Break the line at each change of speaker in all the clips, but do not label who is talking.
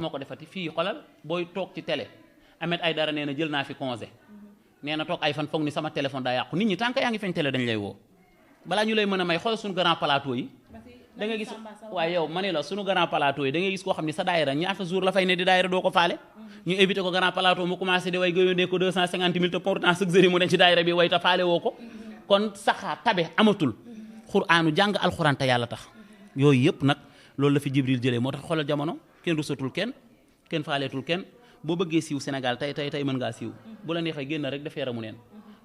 moo ko defati fii xolal booy toog ci télé Ahmed Aïdara nee na jël naa fi congé nee na toog ay fan foog ni sama téléphone daa yàqu nit ñi tant que yaa ngi feeñ télé dañ lay woo balaa ñu lay mën a may xool suñu grand plateau yi da nga gis waaye yow ma ne la suñu grand plateau yi da ngay gis koo xam ne sa daayira ñaata jour la fay ne di daayira doo ko faale ñu éviter ko grand plateau mu commencé di way gëyóndee ko 250 000 te pourtant chaque jour mu dem ci daayira bi way ta faale woo ko kon saxaa tabe amatul xuraanu jàng alxuraan te yàlla tax yooyu yëpp nag loolu la fi Jibril jëlee moo tax xoolal jamono kenn rusatul kenn faaleetul kenn boo bëggee siiw Sénégal tey mën ngaa siiw bu la neexee génn rek def yaramu neen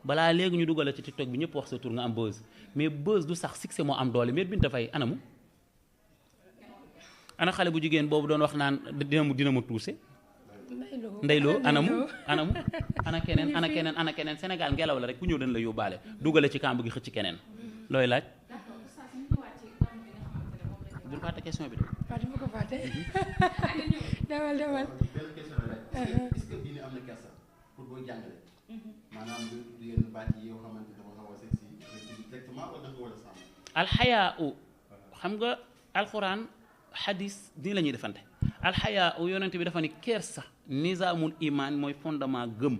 balaa léegi ñu dugal ci TikTok bi ñëpp wax sa tur nga am buzz mais buzz du sax succès moo am doole mais Binta Faye anamu ana xale bu jigéen boobu doon wax naan dina ma tuuse ndeyloo anamu ana keneen Sénégal ngelaw la rek ku ñëw dañ la yóbbaale dugale ci kàmb gi xëcc keneen looy laaj bul fàtte question bi de
waaw du ma ko fàtte demal
est-ce que diine am na kersa pour booy jàngale maanaam du yenn baat yi yoo xamante dafa xaw a sexy directement wala dafa war a sàmm
alxayaa xam nga alxuraan xadis nii la ñuy defante alxayaa yonent bi dafa ni kersa nizaamul iman mooy fondement gëm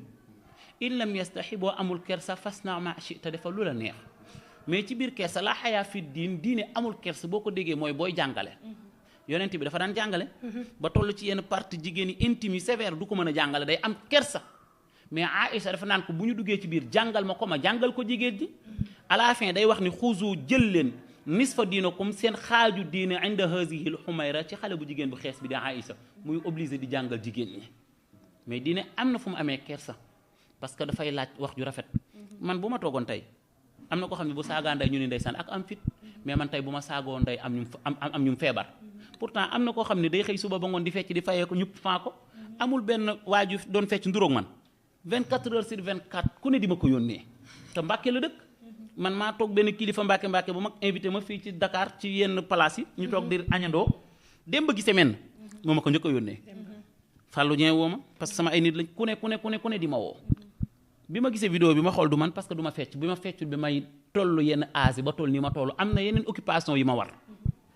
in lam yastaxi boo amul kersa fasna ma chita dafa lu la neex mais ci biir kersa la xayaa fi diine amul kersa boo ko déggee mooy booy jàngale yonent bi dafa daan jàngale ba toll ci yenn partie jigéen yi intime yi sévère du ko mën a jàngale day am kersa mais Aïcha dafa naan ko bu ñu duggee ci biir jàngal ma ko ma jàngal ko jigéen ji à la fin day wax ni xuzu jël leen nisfa diinakum seen xaaju diine inda hazihi l xumayra ci xale bu jigéen bu xees bi di Aïcha muy obligé di jàngal jigéen ñi mais diine am na fu mu amee kersa parce que dafay laaj wax ju rafet man bu ma toogoon tey am na ko xam ne bu saagaa ndey ñu ni ndeysaan ak am fit mais man tey bu ma saagoo ndey am ñu feebar pourtant am na koo xam ne day xëy suba ba ngoon di fecc di fayee ko ñupp faa ko amul benn waaju doon fecc nduróog man 24 heures sur 24 ku ne di ma ko yónnee te Mbàkke la dëkk man maa toog benn kilifa Mbàkke bu mag invité ma fii ci Dakar ci yenn place yi ñu toog di añandoo dem ba gisee men moo ma ko njëkk a yónnee Fallou Dieng woo ma parce que sama ay nit lañ ku ne di ma woo bi ma gisee vidéo bi ma xool du man parce que du ma fecc bi ma feccul bi may toll yenn âge ba toll nii ma toll am na yeneen occupation yi ma war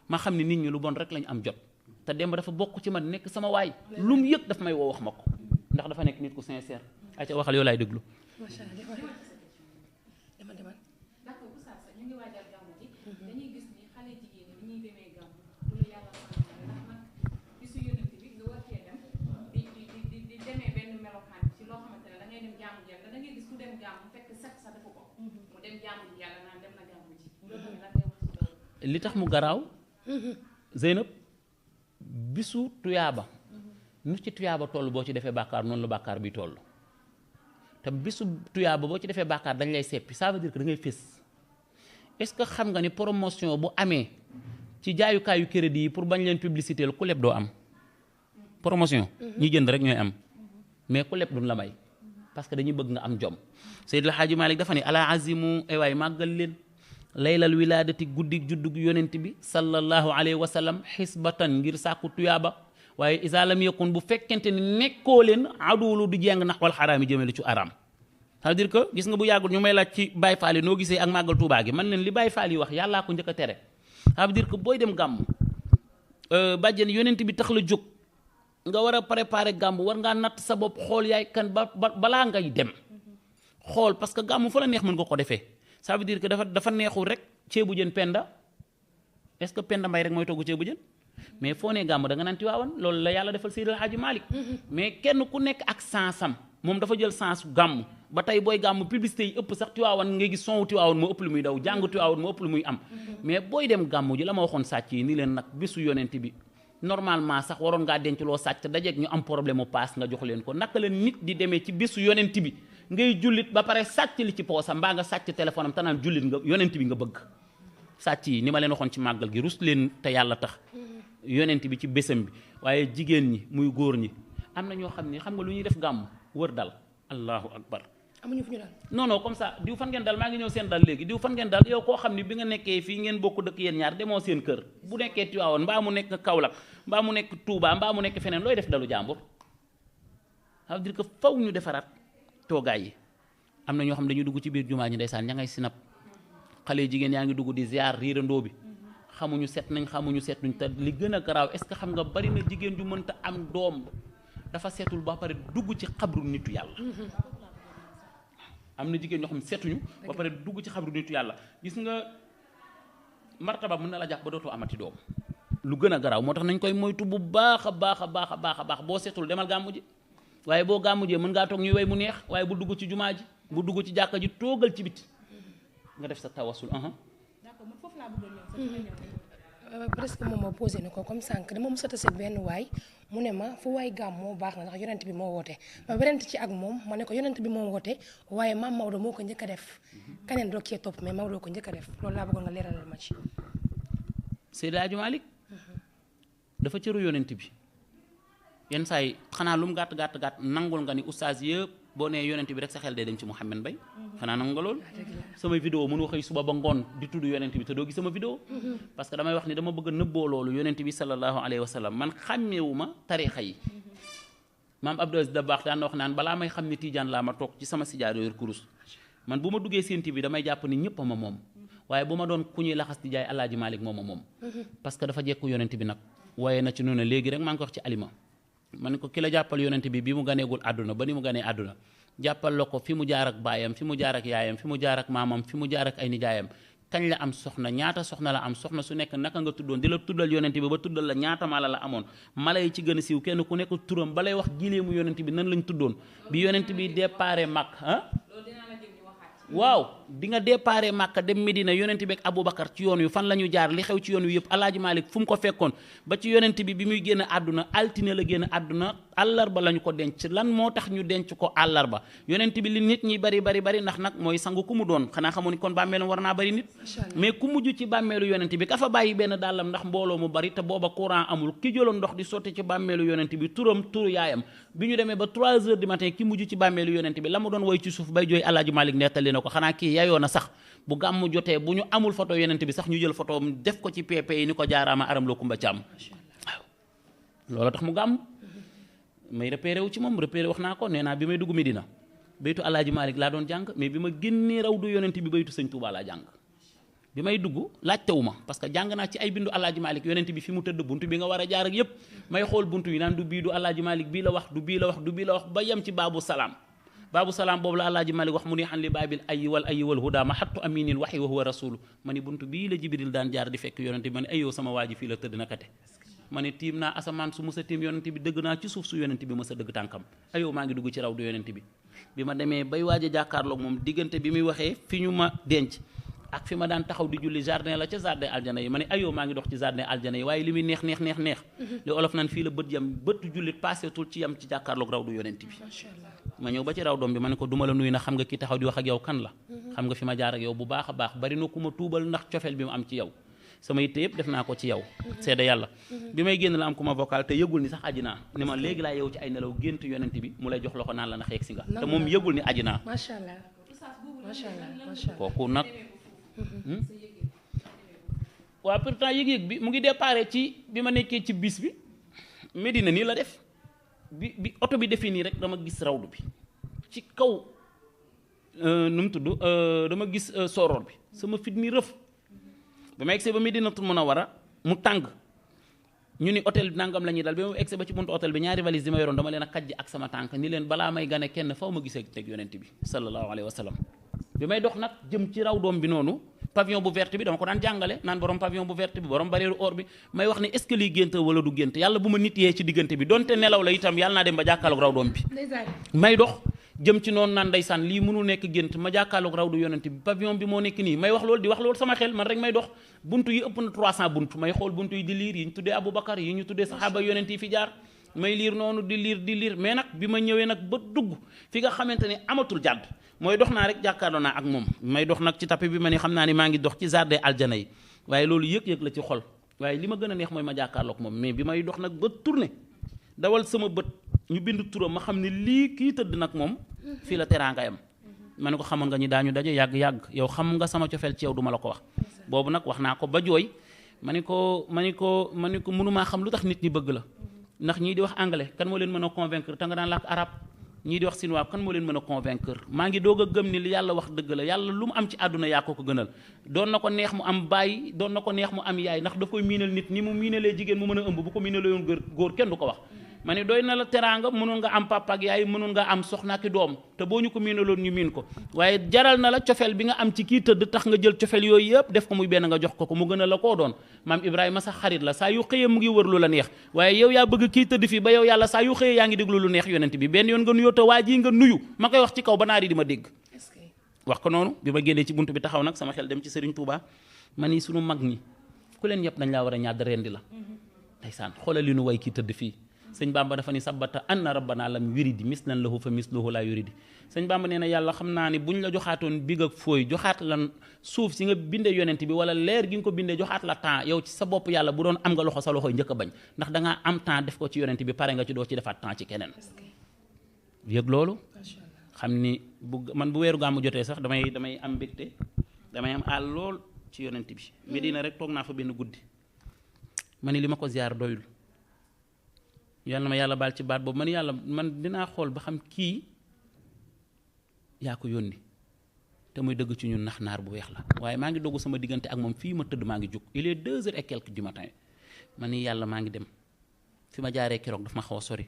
ma xam ne nit ñi lu bon rek lañu am jot te Demba dafa bokk ci man nekk sama waay lu mu yëg daf may woo wax ma ko ndax dafa nekk nit ku sincère ay ca waxal yow laay déglu.
macha allah demal.
d'accord oustaz ñu ngi waajal gàmmu ji dañuy gis ni xale jigéen ñi ñuy demee gàmmu bu la yàlla ndax nag bisu yonent bi nga war cee dem di demee benn melokaan ci loo xamante ne da ngay dem jaamu ji yàlla da ngay gis ku dem gàmmu fekk set sa defu ko mu dem jaamu ji yàlla naan dem na gàmmu ji loolu tamit lan ngay wax ci loolu
li tax mu garaaw Zeynab bisu tuyaaba nu ci tuyaaba toll boo ci defee bàkkaar noonu la bàkkaar bi toll te bisu tuyaaba boo ci defee bàkkaar dañ lay seppi ça veut dire que da ngay fés est-ce que xam nga ni promotion bu amee ci jaayukaayu crédit yi pour bañ leen publicité ku leb doo am promotion ñi jënd rek ñooy am mais ku leb duñ la may parce que dañuy bëgg nga am jom Seydil Hadji Malick dafa ne ala azimu ay waay màggal leen laylal wilaadati guddi juddug yonent bi sallallahu alayhi wa sallam xisbatan ngir sàkku tuyaaba waaye isa lam yakun bu fekkente ni nekkoo leen aduwulu du jeng nax wal xaraam yi jëmale ci araam c'est-à-dire que gis nga bu yàggul ñu may laaj ci Baye Fall yi noo gisee ak màggal Tuubaa gi man leen li Baye Fall yi wax yàllaa ko njëkk a tere ça veut dire que booy dem gàmm bàjjen yonent bi tax la jóg nga war a préparer gàmm war ngaa natt sa bopp xool yaay kan balaa ngay dem xool parce que gàmm fa la neex mën nga ko defee ça veut dire que dafa neexul rek ceebu jën penda est-ce que penda mbay rek mooy togg ceebu jën mais foo nee gàmm da nga naan Tiwaawan loolu la yàlla defal Seydil Hadji Malick mais kenn ku nekk ak sansam moom dafa jël sens gàmm ba tey booy gàmm publicité yi ëpp sax Tiwaawan ngay gis sonwu Tiwaawan moo ëpp lu muy daw jàng Tiwaawan moo ëpp lu muy am mais booy dem gàmm ji la ma waxoon sàcc yi ni leen nag bisu yonent bi normalement sax waroon ngaa denc loo sàcc dajeeg ñu am problème mu paas nga jox leen ko naka la nit di demee ci bisu yonent bi ngay jullit ba pare sàcc li ci poosam mbaa nga sàcc téléphone am te naan jullit nga yonent bi nga bëgg sàcc yi ni ma leen waxoon ci màggal gi rus leen te yàlla tax yonent bi ci bésam bi waaye jigéen ñi muy góor ñi am na ñoo xam ne xam nga lu ñuy def gàmm wër dal allahu akbar
amuñu fu ñu dal
non comme ça diw fan ngeen dal maa ngi ñëw seen dal léegi diw fan ngeen dal yow koo xam ne bi nga nekkee fii ngeen bokk dëkk yéen ñaar demoo seen kër bu nekkee Tiwaawan mbaa mu nekk Kaolack mbaa mu nekk Touba mbaa mu nekk feneen looy def dalu jàmbur ça veut dire que faw ñu defaraat toogaay yi am na ñoo xam dañuy dugg ci biir jumaa ñi ndeysaan ña ngay sinap xale jigéen yaa ngi dugg di ziar riirandoo bi xamuñu set nañ xamuñu setuñ te li gën a garaaw est-ce que xam nga bari na jigéen ju mënta am doom dafa setul ba pare dugg ci xabru nitu yàlla am na jigéen ñoo xam ne setuñu ba pare dugg ci xabru nitu yàlla gis nga martaba mën na la jàpp ba dootoo amati doom lu gën a garaaw moo tax nañ koy moytu bu baax a baax a baax a baax a baax boo setul demal gàmmu ji waaye boo gàmmu jee mën ngaa toog ñuy way mu neex waaye bu dugg ci jumaa ji bu dugg ci jàkka ji toogal ci biti nga def sa tawasul
d'accord man foofu laa bëggoon ñëw
presque moom moo posé na ko comme sànq dama mos a tase benn waay mu ne ma fu waay gàmm moo baax na ndax yonent bi moo woote ma werante ci ak moom ma ne ko yonent bi moo woote waaye maam Maodo moo ko njëkk a def keneen doog cee topp mais Maodo ko njëkk a def loolu laa bëggoon nga leeralal ma ci.
Seydi Hadji Malick dafa cëru yonent bi yenn saa yi xanaa lu mu gàtt gàtt gàtt nangul nga ni oustaz yëpp boo nee yonent bi rek sa xel day dem ci Mouhamed Mbaye xanaa nangu nga loolu samay vidéo mënoo xëy suba ba ngoon di tudd yonent bi te doo gis sama vidéo parce que damay wax ni dama bëgg a nëbboo loolu yonent bi sallallahu alayhi wa sallam man xàmmeewu ma tarixa yi maam Abdou Aziz Dabakh daan na wax naan balaa may xam ni Tijaan laa ma toog ci sama sijaado yor kurus man bu ma duggee Sen TV bi damay jàpp ni ñëpp a ma moom waaye bu ma doon ku ñuy laxas di jaay Alaaji Malick moom a moom parce que dafa jekku yonent bi nag waaye na ci noonu léegi rek maa ngi ko wax ci alima ma ne ko ki la jàppal yonent bi mu ganeegul àdduna ba ni mu ganee àdduna jàppal la ko fi mu jaar ak baayam fi mu jaar ak yaayam fi mu jaar ak maamam fi mu jaar ak ay nijaayam kañ la am soxna ñaata soxna la am soxna su nekk naka nga tuddoon di la tuddal yonent bi ba tuddal la ñaata mala la amoon mala yi ci gën a siiw kenn ku nekk turam balay wax gileemu yonent bi nan lañ tuddoon bi yonent bi déparé mag waaw di nga déparé Màkka dem Medina yonent bi ak Aboubacar ci yoon wi fan la ñu jaar li xew ci yoon wi yëpp Alaaji Malick fu mu ko fekkoon ba ci yonent bi muy génn àdduna altine la génn àdduna àllarba la ñu ko denc lan moo tax ñu denc ko àllarba yonent bi li nit ñi bari ndax nag mooy sangu ku mu doon xanaa xamu ni kon bàmmeelam war naa bari nit mais ku mujj ci bàmmeelu yonent bi ka fa bàyyi benn dàllam ndax mbooloo mu bari te booba courant amul ki jëloon ndox di sotti ci bàmmeelu yonent bi turu yaayam bi ñu demee ba 3 heures du matin ki mujj ci bàmmeelu yonent bi la mu doon woy ci suuf bay jooy Alaaji Malick nettali na ko xanaa kii yayoo na sax bu gàmmu jotee bu ñu amul photo yonent bi sax ñu jël photo def ko ci PP yi ni ko jaaraama aram loo kumba càmm waaw loolu tax mu gàmm may repéré wu ci moom repéré wax naa ko nee naa bi may dugg Medina baytu Alaaji Malick laa doon jàng mais bi ma génnee raw du yonent bi baytu sëñ Touba laa jàng bi may dugg laajtewu ma parce que jàng naa ci ay bindu Alaaji Malick yonent bi fi mu tëdd buntu bi nga war a jaar ak yépp may xool buntu yi naan du bii du Alaaji Malick bii la wax du bii la wax du bii la wax ba yem ci baabu salaam boobu la Alaaji Malick wax mu ni xan li baabil ayyi wal huda ma xattu aminil waxyi wa huwa rasulu ma ni buntu bii la Jibril daan jaar di fekk yonent bi ma ne ayoo sama waa ji fii la tëdd nakate ma ne tiim naa asamaan su musa tiim yonent bi dëgg naa ci suuf su yonent bi mësa dëgg tànkam ayoo maa ngi dugg ci raw du yonent bi ma demee bay waaj a jàkkaarloog moom diggante bi muy waxee fi ñu ma denc ak fi ma daan taxaw di julli jardin la ca jardin aljana yi ma ne ayoo maa ngi dox ci jardin aljana yi waaye li muy neex li olof naan fii la bët yam bëtu jullit passetul ci yam ci jàkkaarloog raw du yonent bi ma ñëw ba ci raw doom bi ma ne ko duma la nuyu na xam nga ki taxaw di wax ak yow kan la xam nga fi ma jaar ak yow bu baax a baax bari na ku ma tuubal ndax cofeel bi mu am ci yow sama yitte yëpp def naa ko ci yow seede yàlla bi may génn la am ku ma vocal te yëgul ni sax aji naa ni ma léegi laa yow ci ay nelaw gént yonent bi mu lay jox loxo naan la na xeeg si nga te moom yëgul ni aji naa
macha allah
kooku nag waaw pourtant yëg-yëg bi mu ngi déparé ci bi ma nekkee ci bis bi Medina nii la def bi oto bi defee nii rek dama gis rawdu bi ci kaw nu mu tudd dama gis soroor bi sama fit mi rëf ba ma egsee ba Medinatul Munawwara mu tàng ñu ni hôtel bi nangam la ñuy dal ba ma egsee ba ci buntu hôtel bi ñaari valise di ma yoroon dama leen a kajj ak sama tànk ni leen balaa may gane kenn faw ma gisee teg yonent bi sallallahu alayhi wa sallam bi may dox nag jëm ci raw doom bi noonu pavillon bu verte bi dama ko daan jàngale naan borom pavillon bu verte bi borom bareeru or bi may wax ne est-ce que lii gént wala du gént yàlla bu ma nit yee ci diggante bi donte nelaw la itam yàlla naa dem ba jàkkaarloog raw doom bi may dox jëm ci noonu naan ndeysaan lii mënul nekk gént ma jàkkaarloog raw du yonent bi pavillon bi moo nekk nii may wax loolu di wax loolu sama xel man rek may dox buntu yi ëpp na 300 buntu may xool buntu yi di liir yi ñu tuddee Aboubacar yi ñu tuddee saxaaba yonent yi fi jaar may liir noonu di liir mais nag bi ma ñëwee nag ba dugg fi nga xamante ne amatul jàdd mooy dox naa rek jàkkaarloo naa ak moom may dox nag ci tapis bi ma ni xam naa ni maa ngi dox ci jardin aljana yi waaye loolu yëg-yëg la ci xol waaye li ma gën a neex mooy ma jàkkaarloog moom mais bi may dox nag ba tourné dawal sama bët ñu bind turam ma xam ne lii kii tëdd nag moom fii la teraanga yam ma ne ko xamoon nga ñi daañu daje yàgg yow xam nga sama cofeel ci yow du ma la ko wax boobu nag wax naa ko ba jooy ma ni ko mënumaa xam lu tax nit ñi bëgg la ndax ñii di wax anglais kan moo leen mën a convaincre te nga daan làkk arabe ñii di wax sin waaw kan moo leen mën a convaincre maa ngi doog a gëm ni li yàlla wax dëgg la yàlla lu mu am ci àdduna yaa ko gënal doon na ko neex mu am baay doon na ko neex mu am yaay ndax daf koy miinal nit ni mu miinalee jigéen mu mën a ëmb bu ko miinalee yoon góor kenn du ko wax ma ne doy na la teraanga mënoon nga am papa ak yaay mënoon nga am soxna ki doom te boo ñu ko miinaloon ñu miin ko waaye jaral na la cofeel bi nga am ci kii tëdd tax nga jël cofeel yooyu yëpp def ko muy benn nga jox ko mu gën a la koo doon maam Ibrahima sax xarit la saa yu xëyee mu ngi wër lu la neex waaye yow yaa bëgg kii tëdd fii ba yow yàlla saa yu xëyee yaa ngi déglu lu neex yonent bi benn yoon nga nuyoo te waa ji nga nuyu ma koy wax ci kaw ba naari di ma dégg wax ko noonu bi ma génnee ci buntu bi taxaw nag sama xel dem ci Serigne Touba ma ni sunu mag ñi ku leen yëpp dañ laa war a ñàdd rendi la ndeysaan xoolal li nu way kii tëdd fii sëñ Bamba dafa ni sabata anna rabbana lam yuridi mislan lahu fa misluhu la yuridi sëñ Bamba nee na yàlla xam naa ni buñ la joxaatoon big ak fooy joxaat la suuf si nga bindee yonent bi wala leer gi nga ko bindee joxaat la temps yow ci sa bopp yàlla bu doon am nga loxo sa loxoy njëkk a bañ ndax dangaa am temps def ko ci yonent bi pare nga ci doo ci defaat temps ci keneen yëg loolu xam ni man bu weeru gàmmu jotee sax damay am mbégte damay am àll lool ci yonent bi Medina rek toog naa fa benn guddi ma ni li ma ko ziar doyul yàlla ma yàlla baal ci baat boobu man dinaa xool ba xam kii yaa ko yónni te muy dëgg ci ñun nax naar bu weex la waaye maa ngi dogu sama diggante ak moom fii ma tëdd maa ngi jóg il est 2 heures et quelques du matin ma ni yàlla maa ngi dem fi ma jaaree keroog daf ma xaw a sori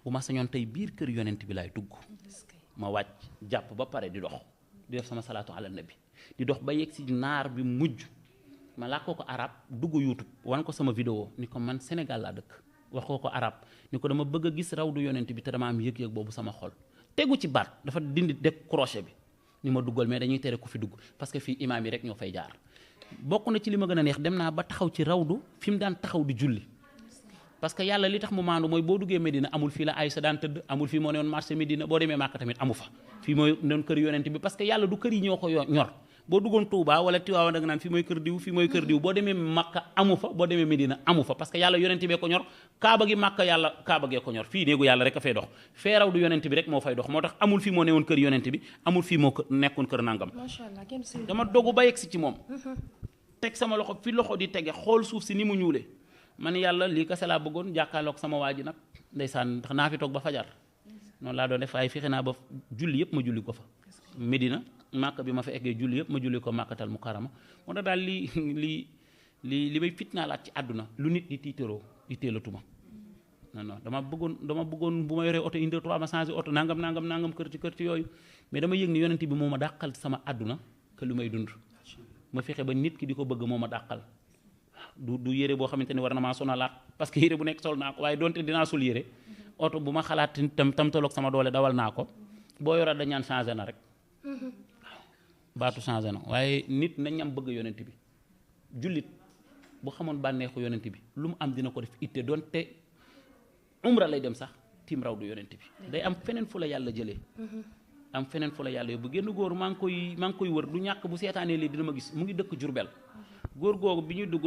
bu ma sañoon tey biir kër yonent bi laay dugg ma wàcc jàpp ba pare di dox di def sama salaatu ala nabi di dox ba yegg si naar bi mujj ma làkkoo ko arab dugg YouTube wan ko sama vidéo ni ko man Sénégal laa dëkk wax ko arab ni ko dama bëgg a gis rawdu yonent bi te dama am yëg-yëg boobu sama xol tegu ci baat dafa dindi deg crochet bi ni ma duggal mais dañuy tere ku fi dugg parce que fii imaam yi rek ñoo fay jaar bokk na ci li ma gën a neex dem naa ba taxaw ci rawdu fi mu daan taxaw di julli parce que yàlla li tax mu maandu mooy boo duggee Medina amul fii la Aysa daan tëdd amul fii moo ne woon marché Medina boo demee Màkka tamit amu fa fii mooy doon kër yonent bi parce que yàlla du kër yi ñoo ko ñor boo duggoon Touba wala Tiwaawan da nga naan fii mooy kër diw fii mooy kër diw boo demee Makka amu fa boo demee Medina amu fa parce que yàlla yonent bee ko ñor kaaba gi Makka yàlla kaaba gee ko ñor fii néegu yàlla rek a fay dox fee raw du yonent bi rek moo fay dox moo tax amul fii moo ne woon kër yonent bi amul fii moo nekkoon kër nangam dama dogu ba yegg si ci moom teg sama loxo fi loxo di tege xool suuf si ni mu ñuulee man yàlla lii kese laa bëggoon jàkkaarloog sama waa ji nag ndeysaan ndax naa fi toog ba fajar noonu laa doon def waaye fexe naa ba julli yëpp ma julli ko fa Medina Màkka bi ma fa eggee julli yëpp ma julli ko Màkkatal Mukarrama moo tax daal li may fitnaalaat ci àdduna lu nit di tiitaroo di téelatuma non dama bëggoon bu ma yoree oto indi 3 ma changé oto nangam kër ci yooyu mais dama yëg ni yonent bi moo ma dàqal sama àdduna que lu may dund ma fexe ba nit ki di ko bëgg moo ma dàqal du yére boo xamante ni war na maa sonalaat parce que yére bu nekk sol naa ko waaye donte dinaa sol yére oto bu ma xalaat tam toloog sama doole dawal naa ko boo yoraat dañ ñaan changé na rek waaw baatu changé na waaye nit nañ am bëgg yonent bi jullit bu xamoon bànneexu yonent bi lu mu am dina ko def itte donte umra lay dem sax tiim raw du yonent bi day am feneen fu la yàlla jëlee am feneen fu la yàlla yóbbu génn góor maa ngi koy wër du ñàkk bu seetaanee lii dina ma gis mu ngi dëkk Jurbel góor googu bi ñuy dugg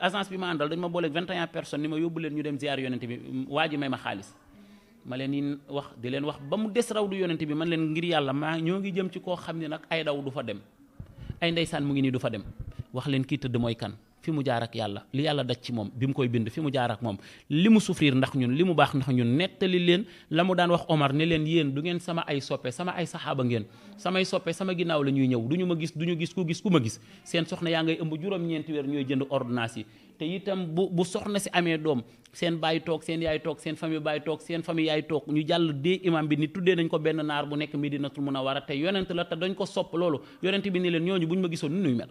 agence bi ma àndal dañ ma booleeg 21 personnes ni ma yóbbu leen ñu dem ziar yonent bi waa ji may ma xaalis ma leen yi wax di leen wax ba mu des raw du yonent bi man leen ngir yàlla ñoo ngi jëm ci koo xam ne nag ay daw du fa dem ay ndeysaan mu ngi nii du fa dem wax leen kii tëdd mooy kan fi mu jaar ak yàlla li yàlla daj ci moom bi mu koy bind fi mu jaar ak moom li mu souffrir ndax ñun li mu baax ndax ñun nettali leen la mu daan wax Omar ne leen yéen du ngeen sama ay soppe sama ay saxaaba ngeen samay soppe sama ginnaaw la ñuy ñëw du ñu ma gis du ñu gis ku ma gis seen soxna yaa ngay ëmb juróom-ñeenti weer ñooy jënd ordonnance yi te itam bu soxna si amee doom seen baay toog seen yaay toog seen famille baay toog seen famille yaay toog ñu jàll dee imam bi ni tuddee nañ ko benn naar bu nekk Medinatul Munawwara te yonent la te dañ ko sopp loolu yonent bi ni leen ñooñu bu ñu ma gisoon ni nuy mel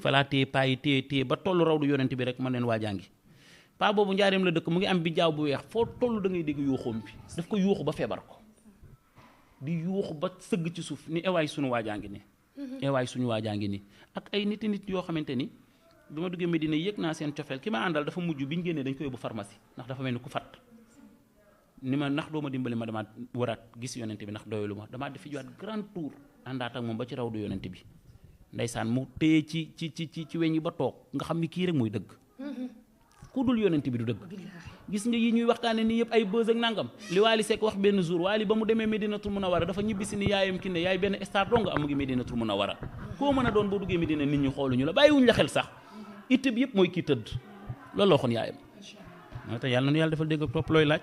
falaa téye paa yi téye ba tollu raw du yonent bi rek man leen waajaa ngi paa boobu njaareem la dëkk mu ngi am bi jaaw bu weex foo toll da ngay dégg yuuxoom bi daf ko yuuxu ba feebar ko di yuuxu ba sëgg ci suuf ni ewaay suñu waajaa ngi ni ewaay suñu waajaa ngi ni ak ay nit yoo xamante ni bi ma duggee Medina yëg naa seen cofeel ki ma àndal dafa mujj bi ñu génnee dañ ko yóbbu pharmacie ndax dafa mel ni ku fat ni ma ndax doo ma dimbali ma dama waraat gis yonent bi ndax doylu ma damaa def fi jowaat grand tour àndaat ak moom ba ci raw du yonent bi ndeysaan mu téye ci weñ yi ba toog nga xam ni kii rek mooy dëgg ku dul yonent bi du dëgg gis nga yi ñuy waxtaane nii yëpp ay buzz ak nangam li Waly Seck wax benn jour Waly ba mu demee Medinatul Munawwara dafa ñibbisi ni yaayam ki ne yaay benn star dong nga am ngi Medinatul Munawwara koo mën a doon boo duggee Medina nit ñi xooluñu la bàyyiwuñ la xel sax itte bi yëpp mooy kii tëdd loolu la waxoon yaayam moo tax yàlla na nu yàlla defal dégg ak topp looy laaj